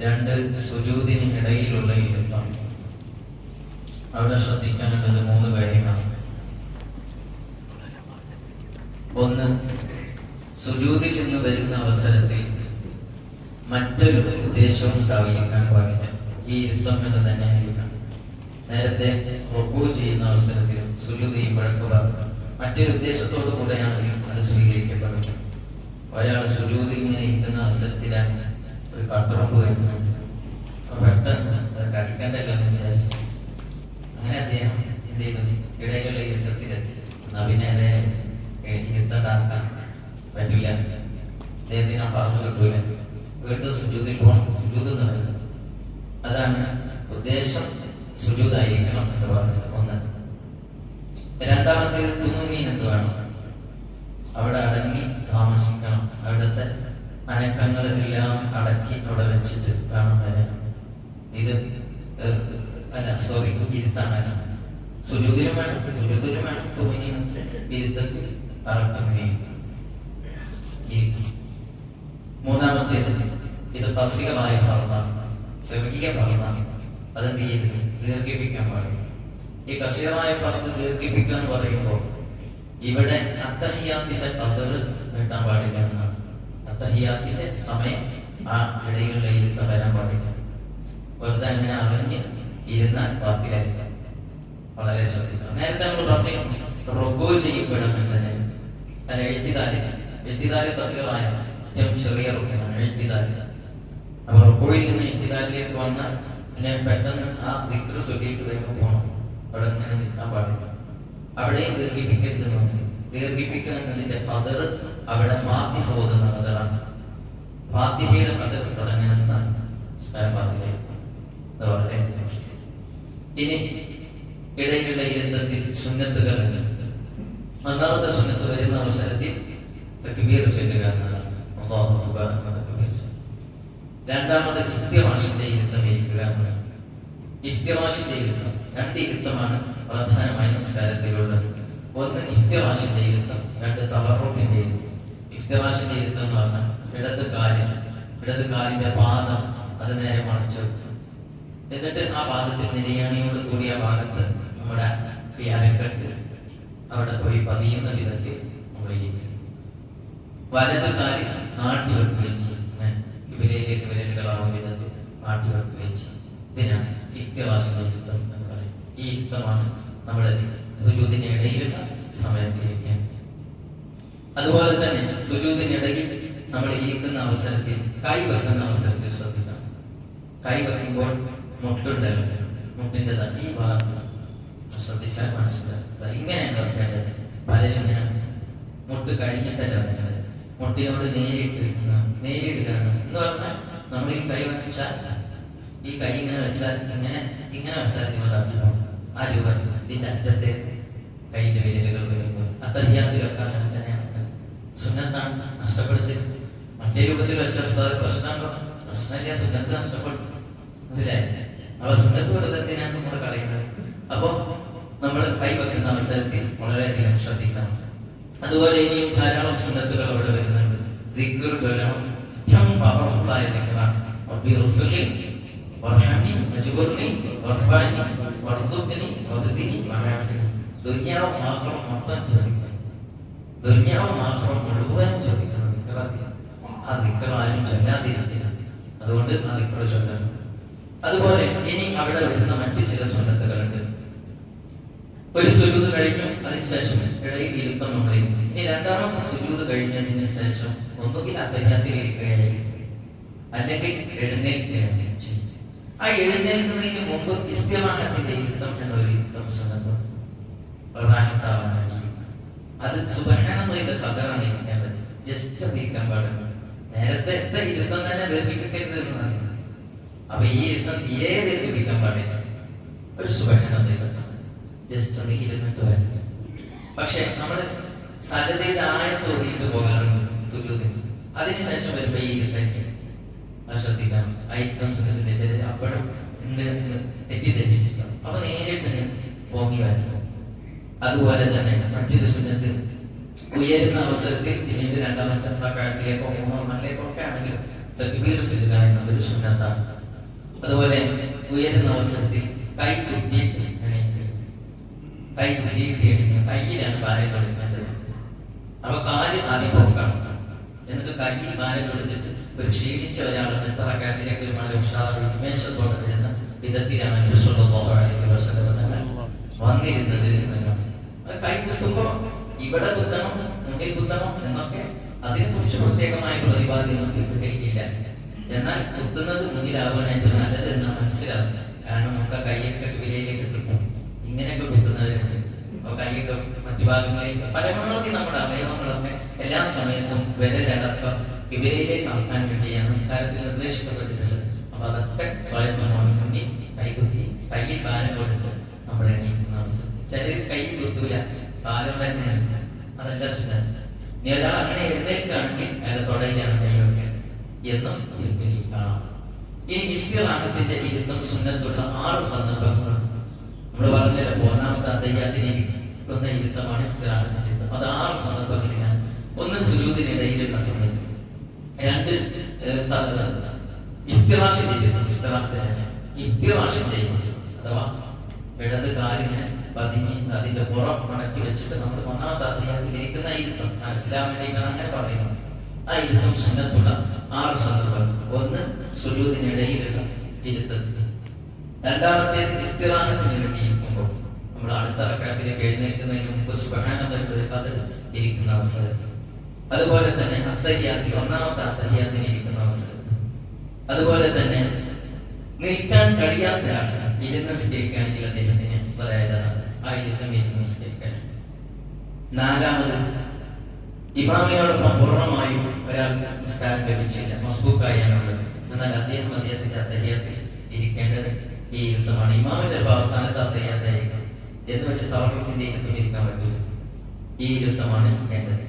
രണ്ട് സുജൂദിന് ഇടയിലുള്ള ഇരുത്തം. അവിടെ ശ്രദ്ധിക്കാനുള്ളത് 3 കാര്യങ്ങളാണ്. ഒന്ന്, സുജൂദിൽ നിന്ന് വരുന്ന അവസരത്തിൽ മറ്റൊരു ഉദ്ദേശവും ഉണ്ടായിരിക്കാൻ പാടില്ല. ഈ ഇരുത്തം എന്ന് തന്നെ ആയിരിക്കണം. നേരത്തെ റുക്കൂ ചെയ്യുന്ന അവസരത്തിൽ സുജൂദ് ചെയ്യുമ്പോഴൊക്കെ മറ്റൊരു ഉദ്ദേശത്തോടു കൂടെയാണ് അത് സ്വീകരിക്കപ്പെടുന്നത്. ഒരാൾ സുജൂദിൽ ഇങ്ങനെ ഇരിക്കുന്ന അവസരത്തിലാണ് ഒരു കട്ടുറമ്പ് വരുന്നുണ്ട്. പെട്ടെന്ന് അത് കടിക്കണ്ടല്ലോ എന്ന് വിചാരിച്ചു അങ്ങനെ അദ്ദേഹം എന്ത് ചെയ്യുന്നത്, ഇടയിലുള്ള ഇരുത്തത്തിലെത്തി. പിന്നെ ഇരുത്തണ്ടാക്കാൻ പറ്റില്ല, അദ്ദേഹത്തിന് ആ ഫർദ് കിട്ടൂല, വീണ്ടും സുജൂദിൽ പോകണം. സുജൂദ് എന്ന് പറയുന്നത് അതാണ് ഉദ്ദേശം, സുജൂദായിരിക്കണം എന്ന് പറഞ്ഞത്. ഒന്ന്. രണ്ടാമത്തേത് തുമനീനത്ത് വേണം. അവിടെ അടങ്ങി താമസിക്കണം. അവിടുത്തെ അനക്കങ്ങളെല്ലാം അടക്കി അവിടെ വെച്ചിട്ട് വേണം വരാൻ. ഇത് ഇരുത്താനല്ല, സുജൂദിലും വേണം, സുജൂദിലും വേണം തുമനീനത്ത്. ഇരുത്തത്തിൽ മൂന്നാമത്തേത് ഇത് തസ്സീറായ ഫർദാണ്, ചെറിയ ഫർദാണ്. അതെന്ത് ചെയ്യരുത്, ദീർഘിപ്പിക്കാൻ പാടില്ല. ഈ കസീറായ ഫർദ് ദീർഘിപ്പിക്കാൻ പറയുമ്പോൾ ഇവിടെ അത്തഹിയാത്തിന്റെ ഖദർ കിട്ടാൻ പാടില്ല എന്നാണ്. അത്തഹിയാത്തിന്റെ സമയം ആ ഇടയിലുള്ള ഇരുത്തം വരാൻ പാടില്ല. വെറുതെ അങ്ങനെ അറിഞ്ഞ് ഇരുന്നാൽ ബാത്തിലായില്ല. വളരെ ശ്രദ്ധിക്കണം. നേരത്തെ നമ്മൾ പറഞ്ഞു റുക്കൂ ചെയ്യുമ്പോഴങ്ങനെ അല്ല, എഴുത്തിദാല് കസീറായ ഏറ്റവും ചെറിയ റുക്കനാണ് എഴുത്തിദാല്. അപ്പൊ റുക്കോയിൽ നിന്ന് എഴുത്തിദാലിലേക്ക് വന്നാൽ പിന്നെ പെട്ടെന്ന് ആ ദിക്ർ ചൊല്ലിയിട്ട് വേഗം പോകണം. അവിടെ ഇങ്ങനെ നിൽക്കാൻ പാടില്ല. അവിടെയും ദീർഘിപ്പിക്കരുത്. ദീർഘിപ്പിക്കുക എന്നതിന്റെ ഖദർ അവിടെ ഫാത്തിഹ ഓതുന്ന ഖദറാണ്. ഫാത്തിഹയുടെ ഖദർ തുടങ്ങുന്ന വളരെ. ഇനി ഇടയിലുള്ള ഇരുത്തത്തിൽ സുന്നത്തുകൾ. ഒന്നാമത്തെ സുന്നത്ത് വരുന്ന അവസരത്തിൽ തക്ബീർ ചൊല്ലുക എന്നതാണ്. അല്ലാഹു അക്ബർ എന്ന തക്ബീർ. രണ്ടാമത് ഇഫ്തിറാഷിന്റെ ഇരുത്തം ഇരിക്കുക എന്നതാണ്. ഇഫ്തിറാഷിന്റെ ഇരുത്തം 2 ഇരുത്തമാണ് പ്രധാനമായ നമസ്കാരത്തിലുള്ളത്. ഒന്ന് ഇഫ്തിറാഷിന്റെ ഇരുത്തം, 2 തവറുക്കിന്റെ ഇരുത്തം. ഇഫ്തിറാഷിന്റെ ഇരുത്തം എന്ന് പറഞ്ഞാൽ ഇടത് കാലിന്റെ പാദം അത് നേരെ മറിച്ച് വെക്കും. എന്നിട്ട് ആ ഭാഗത്തിൽ നിര്യാണിയോട് കൂടിയ ഭാഗത്ത് നമ്മുടെ ഈ അരക്കെട്ട് അവിടെ പോയി പതിയുന്ന വിധത്തിൽ നമ്മൾ ഇരിക്കും. വലത് കാലി നാട്ടി വെക്കുകയും ചെയ്യും. കിബിലയിലേക്ക് വിരലുകളാവുന്ന വിധത്തിൽ നാട്ടി വെക്കുകയും ചെയ്യും. ഇതിനാണ് ഇഫ്തിറാഷിന്റെ ഇരുത്തം എന്ന് പറയും. ഈ യുദ്ധമാണ് നമ്മൾ സുജൂദിന്റെ ഇടയിലുള്ള സമയത്തിരിക്കാൻ. അതുപോലെ തന്നെ സുജൂദിനിടയിൽ നമ്മൾ ഇരിക്കുന്ന അവസരത്തിൽ കൈ വെക്കുന്ന അവസരത്തിൽ ശ്രദ്ധിക്കണം. കൈ വെക്കുമ്പോൾ മുട്ടുണ്ടല്ലോ, മുട്ടിന്റെ ഈ ഭാഗത്ത് ശ്രദ്ധിച്ചാൽ മനസ്സിലാക്കുക. ഇങ്ങനെയാണ് വെക്കേണ്ടത്. പലരും ഇങ്ങനെ മുട്ട് കഴിഞ്ഞിട്ടല്ല വെക്കേണ്ടത്, മുട്ടിനോട് നേരിടുക എന്ന് പറഞ്ഞാൽ നമ്മൾ ഈ കൈ വെച്ചാൽ ഈ കൈ ഇങ്ങനെ വെച്ചാൽ ഇങ്ങനെ വെച്ചാൽ ആ രൂപത്തിൽ ഇതിന്റെ അറ്റത്തെ കൈന്റെ വിരലുകൾ വരുമ്പോൾ അത്തഹിയാത്തിലൊക്കെ അങ്ങനെ തന്നെയാണ്. സുന്നത്താണ്, നഷ്ടപ്പെടുത്തി മറ്റേ രൂപത്തിൽ വെച്ച പ്രശ്നമില്ല. സുന്നത്ത് നഷ്ടപ്പെടും, മനസ്സിലായില്ലേ? അപ്പൊ സുന്നത്ത് കൊടുത്തതിനാണ് നമ്മൾ കളയുന്നത്. അപ്പൊ നമ്മൾ കൈ വെക്കുന്ന അവസരത്തിൽ വളരെയധികം ശ്രദ്ധിക്കണം. അതുപോലെ ഇനിയും ധാരാളം സുന്നത്തുകൾ അവിടെ വരുന്നുണ്ട്. ദിക്ർ ചൊല്ലണം. ഏറ്റവും പവർഫുൾ ആയ ദിക്റാണ് ദുനിയാവും ആഖിറവും മൊത്തം ചോദിക്കണം. ദുനിയാവും ആഖിറവും മുഴുവനും ചോദിക്കണം. ആ ദിക്ർ ആരും ചൊല്ലാതിരിക്കില്ല. അതുകൊണ്ട് ആ ദിക്ർ ചൊല്ലണം. അതുപോലെ ഇനി അവിടെ വരുന്ന മറ്റു ചില സുന്നത്തുകളുണ്ട്. ഒരു സുജൂദ് കഴിഞ്ഞു, അതിനുശേഷം ഇടയിൽ ഇരുത്തം നമ്മളിരിക്കും. ഇനി രണ്ടാമത്തെ സുജൂദ് കഴിഞ്ഞതിന് ശേഷം ഒന്നുകിൽ അത്തഹിയാത്തിൽ ഇരിക്കുകയായിരിക്കും, അല്ലെങ്കിൽ എഴുന്നേൽക്കുകയാണ് ചെയ്യും. ആ എഴുന്നേൽക്കുന്നതിന് മുമ്പ് ഇസ്തിറാഹത്തിന്റെ ഇരുത്തം എന്നൊരു ഇരുത്തം സുന്നത്തുണ്ട്. അത് സുബ്ഹാനല്ലാഹിന്റെ ഖദറാണ് ഇരിക്കേണ്ടത്. ജസ്റ്റ് അതിരിക്കാൻ പാടില്ല. നേരത്തെ ഇരുത്തം തന്നെ ദീർഘിപ്പിക്കരുത് എന്നാണ്. അപ്പൊ ഈ ഇരുത്തം തീരെ ദീർഘിപ്പിക്കാൻ പാടില്ല. ഒരു സുബ്ഹാനല്ലാഹ് ജസ്റ്റ് അത് ഇരുന്നിട്ട് വരും. പക്ഷെ നമ്മള് സജദയുടെ ആയത്ത് ഓതിയിട്ട് പോകാറുണ്ട് സുജൂദിന്. അതിനുശേഷം വരുമ്പോ ഈ ഇരുത്തേക്ക് ശ്രദ്ധിക്കണം. ഐത്തം സുന്നത്തിന്റെ ചില അപ്പോഴും തെറ്റിദ്ധരിച്ചിരിക്കാം. അപ്പൊ നേരിട്ട് പൊങ്ങി വരണം. അതുപോലെ തന്നെ മറ്റൊരു സുന്നത്ത് ഉയരുന്ന അവസരത്തിൽ ഇതിന്റെ രണ്ടാമത്തെ റക്അത്തിലേക്കോ മൂന്നോ നാലിലേക്കോ ഒക്കെ ആണെങ്കിലും തക്ബീർ ചൊല്ലുക എന്നതൊരു സുന്നത്താണ്. അതുപോലെ ഉയരുന്ന അവസരത്തിൽ കൈ കുത്തിയിട്ട് കയ്യിലാണ് ഭാരം കൊടുക്കേണ്ടത്. അപ്പൊ കാല് ആദ്യം പോക്കണം, എന്നിട്ട് കയ്യിൽ ഭാരം കൊടുത്തിട്ട് ഒരു ക്ഷീണിച്ച ഒരാളെ എത്ര റക്അത്തിലേക്ക് ഒരു നല്ല ഉന്മേഷത്തോടെ വരുന്ന വിധത്തിലാണ് നബി സ്വല്ലല്ലാഹു അലൈഹി വസല്ലം വന്നിരുന്നത് എന്നതാണ്. കൈ കുത്തുമ്പോ ഇവിടെ കുത്തണം, മുന്നിൽ കുത്തണം എന്നൊക്കെ അതിനെ കുറിച്ച് പ്രത്യേകമായ പ്രതിപാദ്യം ഇല്ല. എന്നാൽ കുത്തുന്നത് മുന്നിലാവാൻ ഏറ്റവും നല്ലത് എന്ന് മനസ്സിലാവും. കാരണം നമ്മുടെ കൈയൊക്കെ വിലയിലേക്ക് കിട്ടും. ഇങ്ങനെയൊക്കെ കുത്തുന്നവരുണ്ട്. അപ്പൊ കൈയൊക്കെ മറ്റു ഭാഗങ്ങളിലേക്ക് പരമാവധി നമ്മുടെ അവയവങ്ങളൊക്കെ എല്ലാ സമയത്തും വിരലടക്കം വിലയിലേക്ക് ആക്കാൻ വേണ്ടിയാണ് നിസ്കാരത്തിൽ നിർദ്ദേശിക്കപ്പെട്ടിട്ടുള്ളത്. അപ്പൊ അതൊക്കെ സ്വയത്തമാണ് മുന്നിൽ കൈകുത്തി കയ്യിൽ ഭാരം കൊടുത്ത് നമ്മൾ എണീക്കുന്ന അവസ്ഥ. ചിലർ കൈ കുത്തൂല, കാലം തന്നെ, അതല്ല സുന്നത്ത്. ഇനി ഒരാൾ അങ്ങനെ എഴുന്നേൽക്കുകയാണെങ്കിൽ അയാളെ തൊടയിലാണ് കൈ വെക്കേണ്ടത് എന്നും കാണാം. ഈ ഇസ്തിറാഹത്തിന്റെ ഇരുത്തം സുന്നത്തുള്ള 6 സന്ദർഭങ്ങളാണ്. നമ്മൾ പറഞ്ഞല്ലോ, ഒന്നാമത്തെ അത്തഹിയ്യാത്തിന് ഇരിക്കുന്ന ഇരുത്തമാണ് ഇസ്തിറാഹത്തിന്റെ ഇരുത്തം. അത് 6 സന്ദർഭങ്ങളിലാണ്. ഒന്ന് സുജൂദിനിടയിലുള്ള സമയത്ത്, 2 ഇഫ്തിറാഷിന്റെ ഇരുത്തം, ഇഫ്തിറാഷിന്റെ അഥവാ ഇടത് കാലിങ്ങനെ പതിഞ്ഞ് അതിന്റെ പുറം മടക്കി വെച്ചിട്ട് നമ്മൾ ഒന്നാമത്തെ അത്തഹിയ്യാത്തിൽ ഇരിക്കുന്ന ഇരുത്തം മനസ്സിലാൻ വേണ്ടിയിട്ടാണ് അങ്ങനെ പറയുന്നത്. ആ ഇരുത്തം സുന്നത്തുള്ള 6 സന്ദർഭങ്ങൾ. ഒന്ന് സുജൂദിനിടയിലുള്ള ഇരുത്തത്തിൽ, രണ്ടാമത്തേത് ഇസ്തിറാഹത്തിന് വേണ്ടി ഇരിക്കുമ്പോൾ, നമ്മൾ അടുത്ത റക്അത്തിലേക്ക് എഴുന്നേൽക്കുന്നതിന് മുമ്പ് സുബ്ഹാനല്ലാഹ് ഇരിക്കുന്ന അവസരത്തിൽ, അതുപോലെ തന്നെ അത്തഹിയ്യാത്തിൽ ഒന്നാമത്തെ അത്തഹിയ്യാത്തിന് ഇരിക്കുന്ന അവസരത്തിൽ, അതുപോലെ തന്നെ നിൽക്കാൻ കഴിയാത്തതാണ് ഇരുന്ന് നിസ്കരിക്കുകയാണെങ്കിൽ അദ്ദേഹത്തിന് ആ ഇരുത്തം ഇരുന്ന് നിസ്കരിക്കാൻ. നാലാമത് ഇമാമിനോടൊപ്പം പൂർണ്ണമായും ഒരാൾക്ക് നിസ്കാരം ലഭിച്ചില്ല, മസ്ബൂക്കായാണുള്ളത്, എന്നാൽ അദ്ദേഹത്തിന്റെ അത്തഹിയ്യാത്തിൽ ഇരിക്കേണ്ടത് ഈ ഇരുത്തമാണ്. ഇമാമ ചിലപ്പോൾ അവസാനത്തെ അത്തഹിയ്യാത്തായിരിക്കും എന്ന് വെച്ച് തവറുക്കിന്റെ ഇരുത്തം ഇരിക്കാൻ പറ്റില്ല. ഈ ഇരുത്തമാണ് ഇരിക്കേണ്ടത്.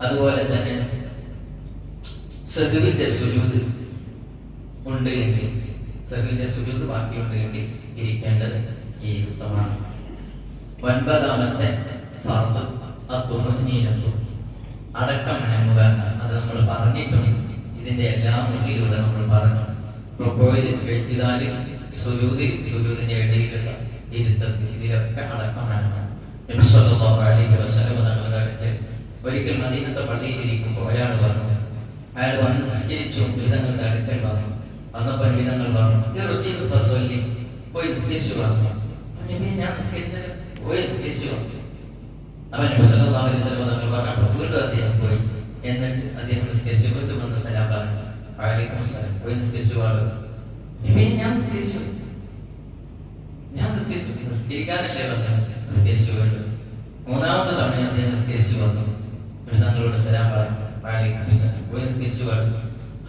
അതുപോലെ തന്നെ സഹ്വിന്റെ സുജൂദ് ഉണ്ട് എങ്കിൽ, സഹ്വിന്റെ സുജൂദ് ബാക്കിയുണ്ട് എങ്കിൽ ഇരിക്കേണ്ടത് ഈ ഇരുത്തമാണ്. 9ാമത്തെ ഫർദ് അത്തുമഅ്നീനത്തു, അടക്കം അനങ്ങുക. അത് നമ്മൾ പറഞ്ഞിട്ടുണ്ട്. ഇതിന്റെ എല്ലാ മുന്നിലൂടെ നമ്മൾ പറഞ്ഞു. സുജൂദിന്റെ ഇടയിലുള്ള ഇരുത്തത്തിൽ ഇതിലൊക്കെ അടക്കം അനങ്ങണം. നബി സ്വല്ലല്ലാഹു അലൈഹി വസല്ലം തങ്ങളുടെ അടുക്കൽ ഒരിക്കൽ മദീനത്തെ പള്ളിയിൽ ഇരിക്കുമ്പോൾ ഒരാൾ പറഞ്ഞു, അയാൾ വന്ന് നിസ്കരിച്ചു. വിധങ്ങളുടെ അടുക്കൽ വന്നു. വന്നപ്പോൾ വിധങ്ങൾ പറഞ്ഞു, പോയി നിസ്കരിച്ചു പറഞ്ഞു. ഞാൻ നിസ്കരിച്ചത് പോയി നിസ്കരിച്ചു പറഞ്ഞു. അവൻ നബി സല്ലല്ലാഹു അലൈഹി വസല്ലം തങ്ങൾ പറഞ്ഞപ്പോൾ വീണ്ടും അദ്ദേഹം പോയി. എന്നിട്ട് അദ്ദേഹം നിസ്കരിച്ചു. വീണ്ടും വന്ന് സലാം പറഞ്ഞു, വഅലൈക്കും സലാം. പോയി നിസ്കരിച്ചു പറഞ്ഞു. ഞാൻ നിസ്കരിച്ചു, നിസ്കരിക്കാനല്ലേ പറഞ്ഞു, നിസ്കരിച്ചു വീണ്ടും. 3ാമത്തെ തവണ അദ്ദേഹം നിസ്കരിച്ചു വന്നു. തങ്ങളോട് സലാം പറഞ്ഞു, വഅലൈക്കും സലാം. പോയി നിസ്കരിച്ചു പറഞ്ഞു.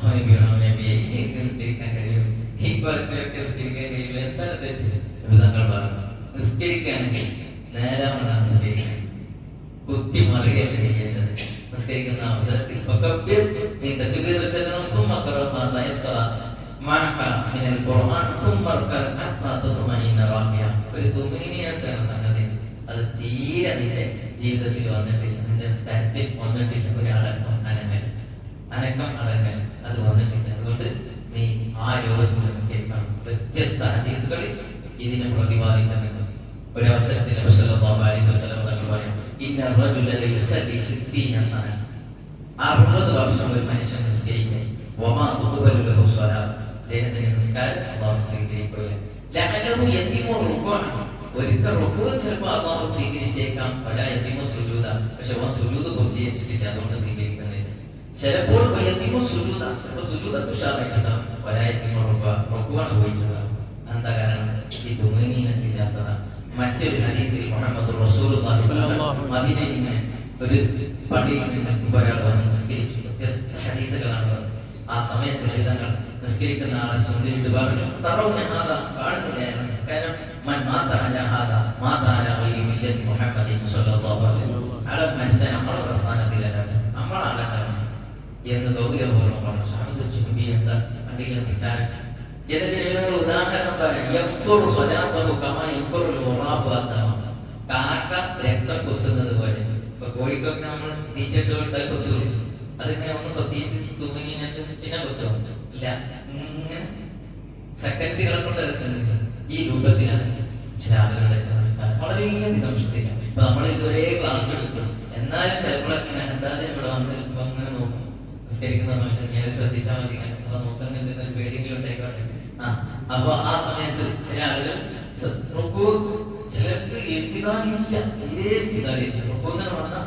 അവന് നബിയെ നിസ്കരിക്കാൻ കഴിയും, ഈ കൊലത്തിലൊക്കെ നിസ്കരിക്കാൻ കഴിയില്ല, എന്താണ് തെറ്റ്? തങ്ങൾ പറഞ്ഞു, നിസ്കരിക്കുകയാണെങ്കിൽ നേരാമതാണ് നിസ്കരിക്കാൻ, കുത്തി മറിയല്ല ചെയ്യേണ്ടത്. നിസ്കരിക്കുന്ന അവസരത്തിൽ നീ തക്ബീർ വെച്ചേക്കണം. സുമ്മ ഖറഅ മാ തയസ്സറ മഅക മിനൽ ഖുർആൻ സുമ്മ റകഅ ഹത്താ തത്മഇന്ന റാകിയ. ഒരു തുമീനിയത്ത് എന്ന സംഗതി അത് തീരെ നിന്റെ ജീവിതത്തിൽ വന്നിട്ടില്ല, നിന്റെ സ്ഥലത്തിൽ വന്നിട്ടില്ല. ഒരു അടക്കം അനങ്ങൽ അത് വന്നിട്ടില്ല. അതുകൊണ്ട് നീ ആ രൂപത്തിൽ നിസ്കരിക്കണം. വ്യത്യസ്ത ഹദീസുകളിൽ ഇതിനെ പ്രതിപാദിക്കുന്നുണ്ട്. ഒരു അവസരത്തിൽ നബി സല്ലല്ലാഹു അലൈഹി വസല്ലം തങ്ങൾ പറയും, ഇന്ന റജുല യുസല്ലി 60 സന, 60 വർഷം ഒരു മനുഷ്യൻ നിസ്കരിക്കും. വമാ തുഖബലു ലഹു സ്വലാത്ത്, അദ്ദേഹത്തിന്റെ നിസ്കാരം അല്ലാഹു സ്വീകരിക്കില്ല. ലഅലഹു യതിമു റുകൂഅ, ഒരിക്കൽ റുകൂഅ ചിലപ്പോൾ അല്ലാഹു സ്വീകരിച്ചേക്കാം. വലാ യതിമു സുജൂദ, പക്ഷേ അവൻ സുജൂദ് പൂർത്തീകരിച്ചിട്ടില്ല, അതുകൊണ്ട് സ്വീകരിക്കുന്നില്ല. ചിലപ്പോൾ യതിമു സുജൂദ, ചിലപ്പോൾ സുജൂദ് ഉഷാറായിട്ടുണ്ടാവും. വലാ യതിമു റുകൂഅ, റുകൂഅ പോയിട്ടുണ്ടാവും. എന്താ കാരണം? ഈ തുമീനത്തില്ലാത്തതാണ്. മറ്റൊരു ഹദീസിൽ മുഹമ്മദ് റസൂലുള്ളാഹി മദീനയിൽ ഇങ്ങനെ ഒരു പള്ളിയിൽ നിൽക്കുമ്പോൾ ഒരാൾ വന്ന് നിസ്കരിച്ചു. വ്യത്യസ്ത ഹദീസുകളാണ്. ആ സമയത്ത് നബിതങ്ങൾ നിസ്കരിക്കുന്ന ആളെ ചുണ്ടിട്ട് പറഞ്ഞു, കാണുന്നില്ല നിസ്കാരം, മുഹമ്മദ് സ്വല്ലല്ലാഹു അലൈഹി വസല്ലം, അയാളെ മനുഷ്യൻ നമ്മളെ പ്രസ്ഥാനത്തിലല്ല, നമ്മളാകല്ല എന്ന് ഗൗരവപൂർവ്വം പറഞ്ഞു. എന്താ പള്ളിയിലെ നിസ്കാരം? എന്നിട്ട് നബിതങ്ങൾ ഉദാഹരണം പറയാം, കാക്ക രക്തം കുത്തുന്നത് പോലെ. ഇപ്പൊ കോഴിക്കൊക്കെ നമ്മൾ തീറ്റിട്ട് കൊടുത്താൽ കൊത്തൂല. അതിങ്ങനെ ഒന്ന് കൊത്തിയിട്ട് തൂങ്ങിനകത്ത് പിന്നെ കൊത്തുക ഇല്ല, ഇങ്ങനെ സെക്കൻഡുകളെ കൊണ്ട് എത്തുന്നില്ല. ഈ രൂപത്തിലാണ് ചില ആളുകളുടെ നമസ്കാരം വളരെയധികം ശ്രദ്ധിക്കാം. ഇപ്പൊ നമ്മൾ ഇതുവരെ ക്ലാസ് എടുത്തു, എന്നാലും ചിലപ്പോഴൊക്കെ എന്തായാലും ഇവിടെ വന്ന് അങ്ങനെ നോക്കും. നിസ്കരിക്കുന്ന സമയത്ത് ഞാൻ ശ്രദ്ധിച്ചാൽ മതി, അപ്പൊ നോക്കുന്നുണ്ട് ഒരു പേടിയെങ്കിലും ഉണ്ടായിക്കോട്ടെ. അപ്പൊ ആ സമയത്ത് ചില ആളുകൾ ചിലർക്ക് എത്തിക്കാനില്ല, തീരെ എത്തിക്കാനില്ല. ഇങ്ങനെ പറഞ്ഞാൽ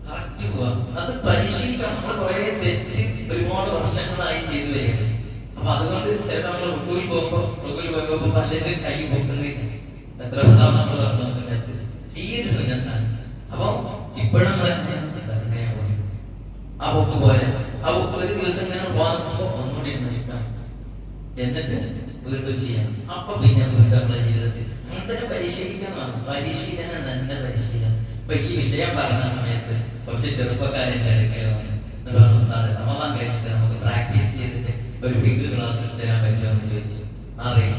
കറക്റ്റ് പോവാ. അത് പരിശീലിക്കണം. നമ്മൾ കുറെ തെറ്റ് ഒരുപാട് വർഷങ്ങളായി ചെയ്തു വരികയാണ്. അപ്പൊ അതുകൊണ്ട് ചിലപ്പോൾ നമ്മൾ റുക്കുവിൽ പോകുമ്പോ പലരും കൈ പൊക്കുന്നില്ല. എത്ര നമ്മൾ പറഞ്ഞ സമയത്ത് തീരെ സുന്നത്താണ്. അപ്പൊ ഇപ്പോഴും ആ പൊക്ക് പോലെ ഒരു ദിവസം ഇങ്ങനെ പോകാൻ നോക്കുമ്പോ ഒന്നുകൂടി മരിക്കണം, എന്നിട്ട് വീണ്ടും ചെയ്യാം. അപ്പൊ പിന്നെ വീണ്ടും നമ്മുടെ ജീവിതത്തിൽ അങ്ങനെ പരിശീലിക്കണം. പരിശീലനം തന്നെ പരിശീലനം. ഇപ്പൊ ഈ വിഷയം പറഞ്ഞ സമയത്ത് കുറച്ച് ചെറുപ്പക്കാരെന്റെ അടുക്കൽ റമദാൻ കഴിഞ്ഞിട്ട് നമുക്ക് പ്രാക്ടീസ് ചെയ്തിട്ട് ഒരു ഫിഗർ ക്ലാസ് തരാൻ പറ്റുമോ എന്ന് ചോദിച്ചു.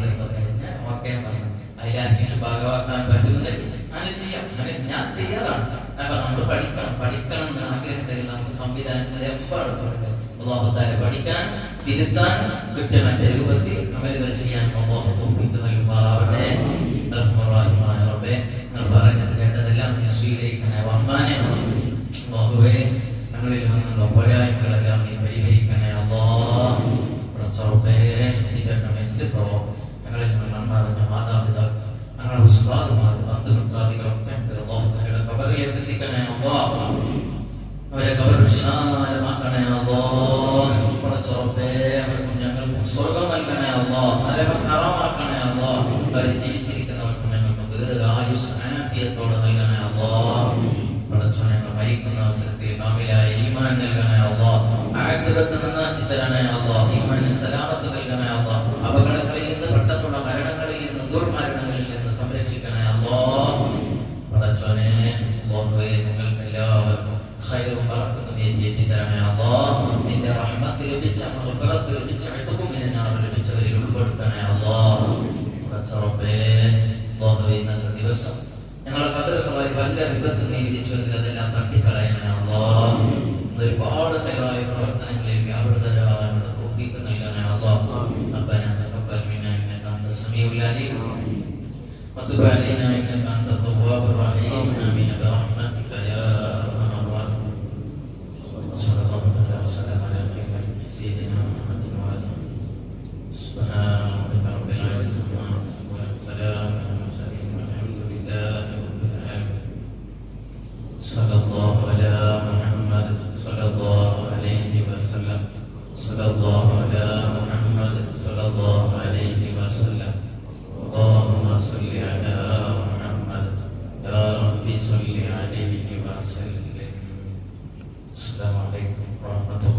ചെറുപ്പക്കാരൻ ഞാൻ ഓക്കെ പറഞ്ഞു. അതിലാർക്കെങ്കിലും ഭാഗമാക്കാൻ പറ്റുന്നുണ്ടെങ്കിൽ അങ്ങനെ ചെയ്യാം. അങ്ങനെ ഞാൻ തയ്യാറാണ്. അപ്പൊ നമ്മൾ പഠിക്കണം എന്ന് ആഗ്രഹമുണ്ടെങ്കിൽ നമുക്ക് സംവിധാനങ്ങളെ എമ്പാടുണ്ട്. അല്ലാഹുതആല പഠിക്കാൻ, തിരുത്താൻ, കുറ്റമറ്റ രൂപത്തിൽ അമലുകൾ ചെയ്യാൻ അല്ലാഹു തൗഫീഖ് നൽകുമാറാവട്ടെ. റഹ്മാനായ റബ്ബേ, നിങ്ങൾ പറഞ്ഞത് കേട്ടതെല്ലാം നീ സ്വീകരിക്കണേ റഹ്മാനേ. അല്ലാഹുവേ, ഞങ്ങളിൽ നിന്നുള്ള പോരായ്മകളെല്ലാം നീ പരിഹരിക്കണേ അല്ലാഹ്. റബ്ബേ, ഞങ്ങളിൽ നിന്ന് മറഞ്ഞ മാതാപിതാക്കൾ, ഞങ്ങളുടെ ഉസ്താദുമാർ, ബന്ധുമിത്രാദികളൊക്കെ ഉണ്ട്. അല്ലാഹു അവരുടെ ഖബറിലേക്ക് എത്തിക്കണേ അല്ലാഹ്. അവരെ ഖബർ വിശാലമാക്കണേ അല്ലാഹ്. റബ്ബേ, അവർക്കും ഞങ്ങൾക്കും സ്വർഗ്ഗം നൽകണേ അല്ലാഹ്. നരകം ഹറാമാക്കണേ അല്ലാഹ്. അവരെ ജീവിച്ചിരിക്കുന്നവർക്കും ഞങ്ങൾക്കും വേറെ ആയുസ് ആഫിയത്തോടെ നൽകണേ അല്ലാഹ്. ഞങ്ങൾ മരിക്കുന്ന അവസരത്തിൽ കാമിലായ ഈമാൻ നൽകണേ അല്ലാഹ്. ആഖിറത്ത് നന്നാക്കി തരണേ അല്ലാഹ്. ഈമാനിന് സലാമത്ത് നൽകണേ അല്ലാഹ്. അപകടങ്ങളിൽ നിന്ന്, പെട്ടെന്നുള്ള മരണങ്ങളിൽ നിന്ന്, ദുർമരണങ്ങളിൽ നിന്ന് സംരക്ഷിക്കണേ അല്ലാഹ്. ഞങ്ങൾക്ക് എല്ലാവർക്കും ഖൈറും ബറക്കത്തും ഏറ്റി തരണേ അല്ലാഹ്. നിന്റെ റഹ്മത്ത് ലഭിച്ച, മഗ്ഫിറത്ത് ലഭിച്ച, ഇത്ഖും മിനന്നാർ ലഭിച്ചവരിൽ ഉൾപ്പെടുത്തണേ അല്ലാഹ്. റബ്ബേ, ഇന്നത്തെ ദിവസം ഞങ്ങളെ ഖദറുകളായി വല്ല വിപത്തും നീ വിധിച്ചുവെങ്കിൽ അതെല്ലാം തട്ടിക്കളയണേ അല്ലാഹ്. ഒരുപാട് ഖൈറായ പ്രവർത്തനങ്ങളിൽ വ്യാപൃതരാകാനുള്ള തൗഫീഖ് നൽകണേ അല്ലാഹ്. റബ്ബനാ തഖബ്ബൽ മിന്നാ ഇന്നക അൻത സമീഉൽ അലീം വതുബ് അലൈനാ ഇന്നക അൻത തവ്വാബുർ റഹീം. ആമീൻ ബിറഹ്മതിക യാ അർഹമർ റഹീം. സ്വല്ലല്ലാഹു അലൈഹി വസല്ലം അലാ സയ്യിദിനാ മുഹമ്മദിൻ വ ആലിഹി. സുബ്ഹാന റബ്ബിക റബ്ബിൽ ഇസ്സത്തി അമ്മാ യസിഫൂൻ. സലാmun അലൽ മുർസലീൻ വൽഹംദുലില്ലാഹി റബ്ബിൽ ആലമീൻ. സ്വല്ലല്ലാഹു അലാ മുഹമ്മദ് സ്വല്ലല്ലാഹു അലൈഹി വസല്ലം. സ്വല്ലല്ലാഹു അലാ മുഹമ്മദ് സ്വല്ലല്ലാഹു അലൈഹി വസല്ലം. اللهم صل على محمد يا رب صل عليه وسلم. السلام عليكم ورحمة الله.